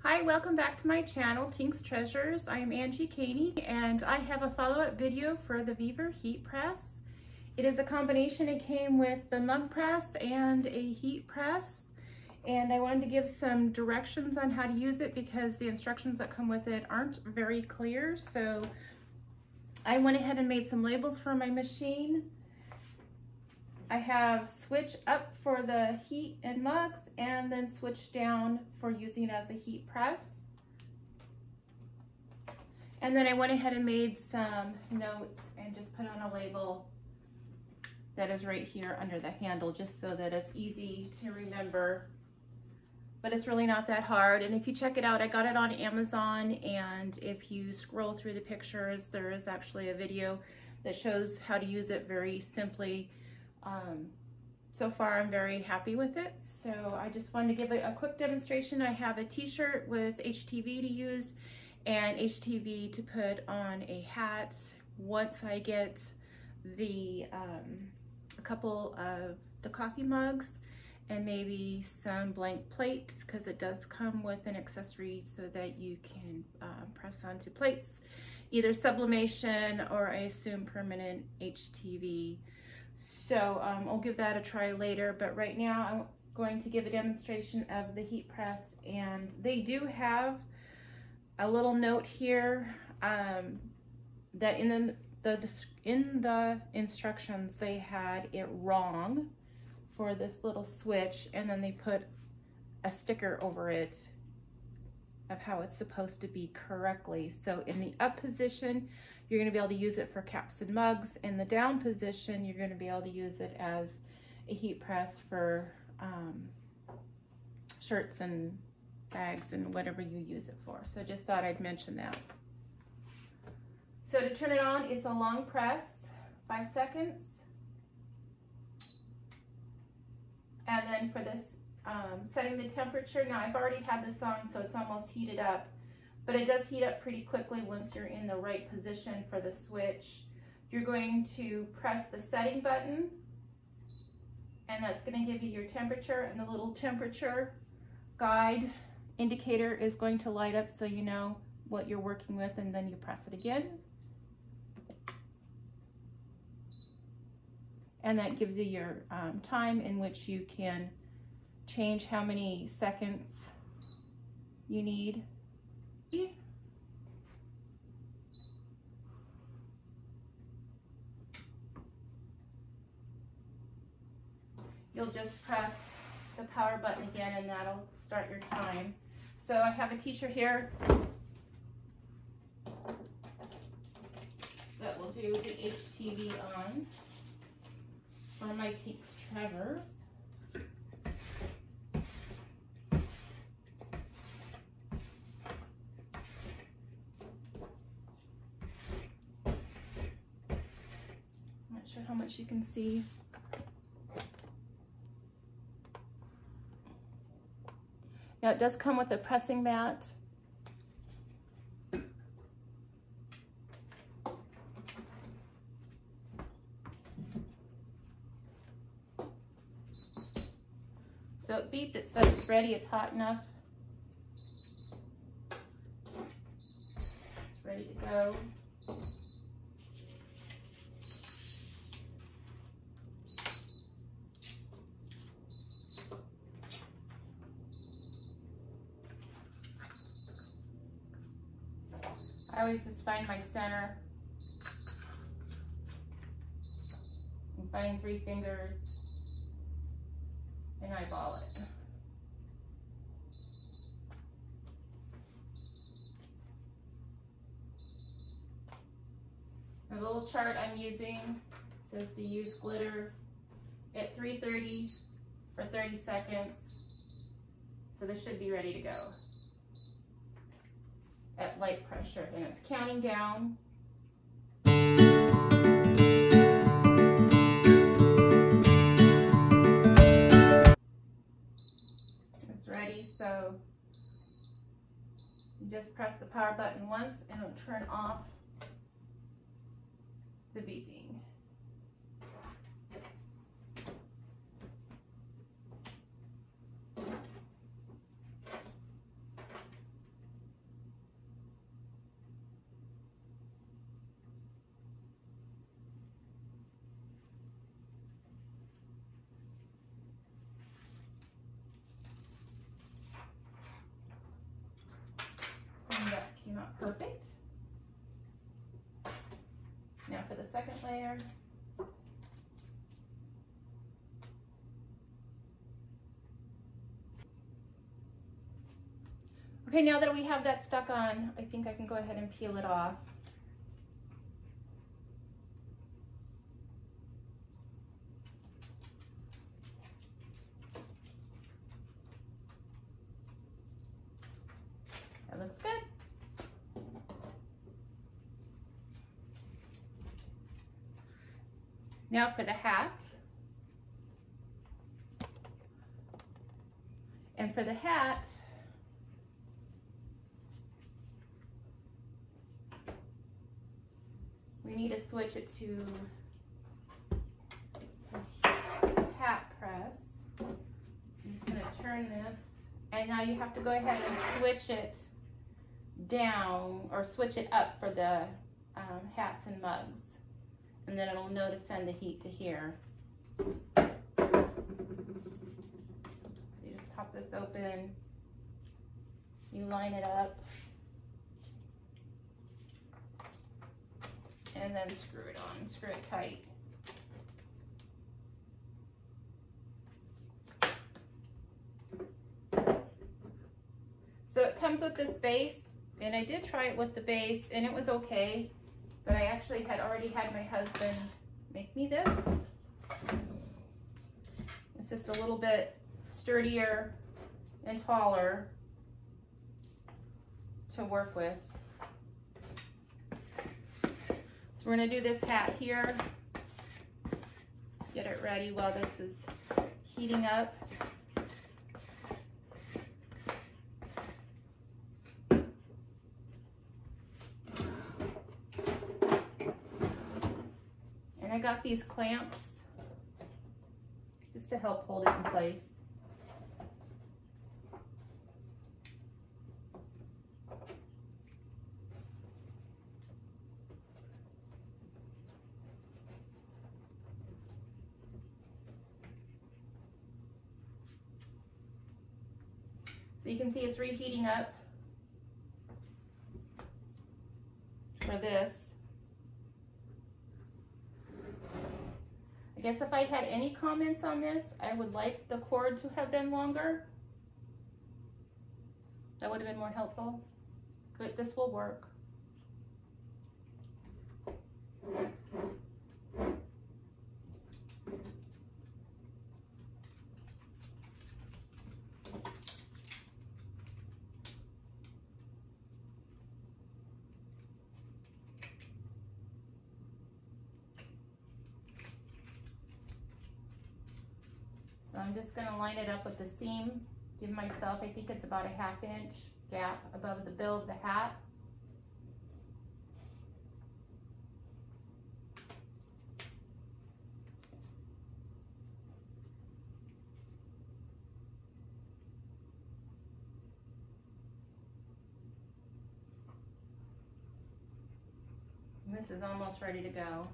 Hi, welcome back to my channel, Tinks Treasures. I am Angie Caney, and I have a follow-up video for the VEVOR Heat Press. It is a combination. It came with the mug press and a heat press, and I wanted to give some directions on how to use it because the instructions that come with it aren't very clear. So I went ahead and made some labels for my machine. I have switch up for the heat and mugs, and then switch down for using it as a heat press. And then I went ahead and made some notes and just put on a label that is right here under the handle, just so that it's easy to remember. But it's really not that hard. And if you check it out, I got it on Amazon, and if you scroll through the pictures, there is actually a video that shows how to use it very simply. So far I'm very happy with it, so I just wanted to give it a quick demonstration. I have a t-shirt with HTV to use and HTV to put on a hat once I get the a couple of the coffee mugs and maybe some blank plates, because it does come with an accessory so that you can press onto plates, either sublimation or I assume permanent HTV. So I'll give that a try later, but right now I'm going to give a demonstration of the heat press, and they do have a little note here that in the instructions they had it wrong for this little switch, and then they put a sticker over it of how it's supposed to be correctly. So in the up position, you're going to be able to use it for caps and mugs. In the down position, you're going to be able to use it as a heat press for shirts and bags and whatever you use it for. So just thought I'd mention that. So to turn it on, it's a long press, 5 seconds. And then for this, setting the temperature, now I've already had this on, so it's almost heated up. But it does heat up pretty quickly once you're in the right position for the switch. You're going to press the setting button, and that's going to give you your temperature, and the little temperature guide indicator is going to light up so you know what you're working with, and then you press it again. And that gives you your time in which you can change how many seconds you need. You'll just press the power button again, and that'll start your time. So I have a t-shirt here that will do the HTV on for my Tinks Treasurez. Not sure how much you can see. Now it does come with a pressing mat. So it beeped, it said it's ready, it's hot enough. It's ready to go. I always just find my center and find 3 fingers and eyeball it. The little chart I'm using says to use glitter at 330 for 30 seconds. So this should be ready to go at light pressure, and it's counting down. It's ready, so you just press the power button once and it'll turn off the beeping. second layer. Okay, now that we have that stuck on, I think I can go ahead and peel it off. That looks good. Now for the hat. And for the hat, we need to switch it to hat press. I'm just going to turn this, and now you have to go ahead and switch it down or switch it up for the hats and mugs, and then it'll know to send the heat to here. So you just pop this open, you line it up, and then screw it on, screw it tight. So it comes with this base, and I did try it with the base and it was okay, but I actually had already had my husband make me this. It's just a little bit sturdier and taller to work with. So we're gonna do this hat here, get it ready while this is heating up. And I got these clamps just to help hold it in place. So you can see it's reheating up for this. I guess if I had any comments on this, I would like the cord to have been longer. That would have been more helpful, but this will work. So I'm just going to line it up with the seam, give myself, I think it's about a 1/2 inch gap above the bill of the hat. And this is almost ready to go.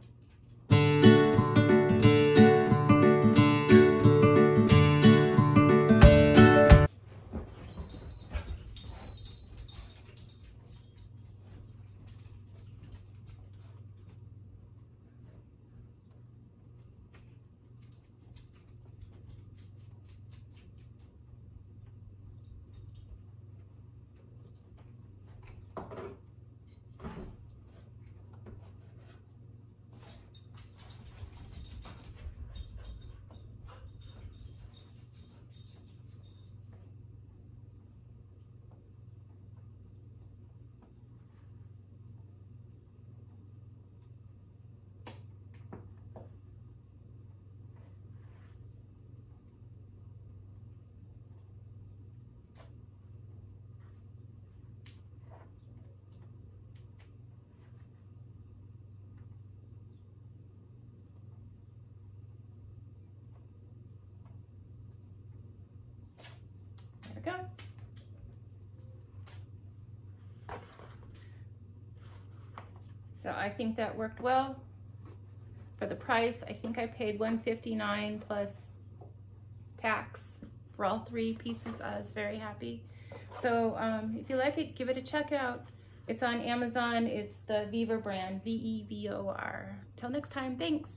Go. So I think that worked well. For the price, I think I paid $159 plus tax for all 3 pieces. I was very happy. So if you like it, give it a check out. It's on Amazon. It's the VEVOR brand, VEVOR. Till next time, thanks.